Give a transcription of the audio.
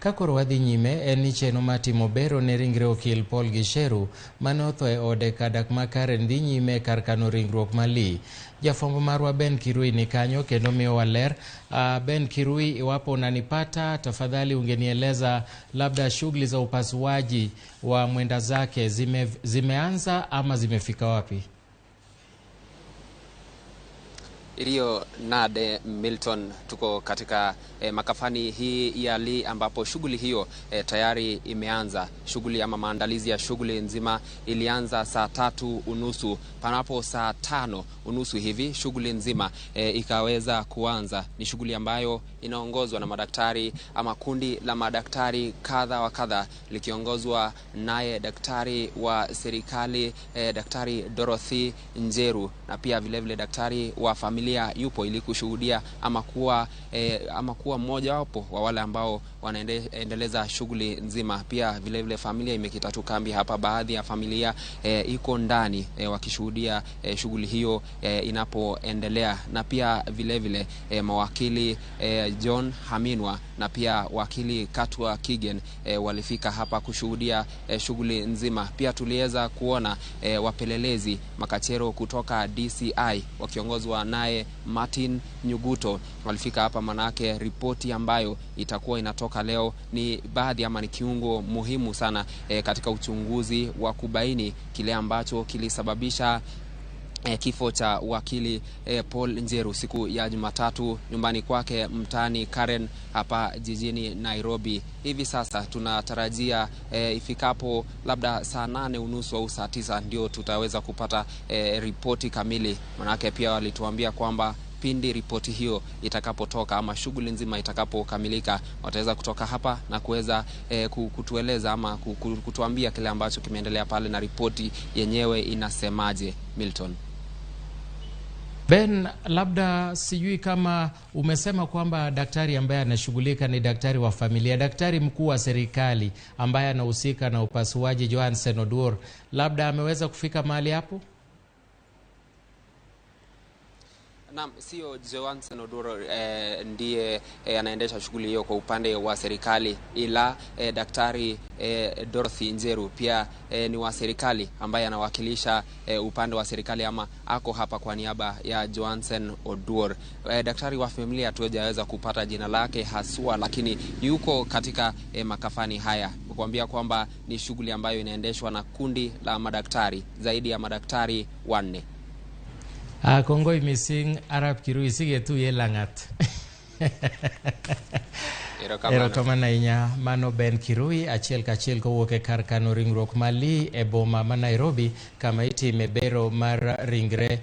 Kakoro wadhi nyime en ni chenro matimo bero ne ringre okil Paul Gicheru mane otho e ode kadak ma Karen dhi nyime kar kano ringruok mali. Jafwambo marwa Ben Kirui ni kanyo kendo miyowa ler. Ben Kirui, iwapo unanipata, tafadhali ungenieleza labda shughuli za upasuaji wa mwenda zake zimeanza ama zimefika wapi? Iliyo Nade Milton, tuko katika makafani hii ya Lee ambapo shughuli hiyo tayari imeanza. Shughuli ama maandalizi ya shughuli nzima ilianza saa 3:30, panapo saa 5:30 hivi shughuli nzima ikaweza kuanza. Ni shughuli ambayo inaongozwa na madaktari ama kundi la madaktari kadha wa kadha likiongozwa naye daktari wa serikali Daktari Dorothy Njeru, na pia vile vile daktari wa familia yupo ili kushuhudia ama kuwa mmoja wapo wa wale ambao wanaendeleza shughuli nzima. Pia vile vile familia imekita tu kambi hapa, baadhi ya familia iko ndani wakishuhudia shughuli hiyo inapoendelea, na pia vile vile mawakili John Haminwa na pia wakili Katwa Kigen walifika hapa kushuhudia shughuli nzima. Pia tuliweza kuona wapelelezi makachero kutoka DCI wakiongozwa naye Martin Nyuguto walifika hapa, manake ripoti ambayo itakuwa inatoka leo ni baadhi ama ni kiungo muhimu sana katika uchunguzi wa kubaini kile ambacho kilisababisha kifo cha wakili Paul Njeru siku ya Jumatatu nyumbani kwake mtaani Karen hapa jijini Nairobi. Hivi sasa tunatarajia ifikapo labda saa 8:30 au saa 9 ndio tutaweza kupata ripoti kamili. Manake pia walituambia kwamba pindi ripoti hiyo itakapotoka ama shughuli nzima itakapokamilika, wataweza kutoka hapa na kuweza kutueleza ama kutuambia kile ambacho kimeendelea pale na ripoti yenyewe inasemaje. Milton. Ben, labda sijui kama umesema kwamba daktari ambaye anashughulika ni daktari wa familia, daktari mkuu wa serikali ambaye anahusika na upasuaji Johansen Oduor, labda ameweza kufika mahali hapo? Naam, sio Johansen Oduor ndiye anaendesha shughuli hiyo kwa upande wa serikali, ila daktari Dorothy Njeru pia ni wa serikali ambaye anawakilisha upande wa serikali ama ako hapa kwa niaba ya Johansen Oduor. Daktari wa familia hatuweza kupata jina lake haswa, lakini yuko katika makafani haya kuambia kwamba ni shughuli ambayo inaendeshwa na kundi la madaktari, zaidi ya madaktari 4. Kongoi mising Arap Kirui sigetu yelangat. Erokamana inya mano Ben Kirui achiel kachiel kowuok kar kano ringruok mali e boma ma Nairobi kama itime bero mar ringre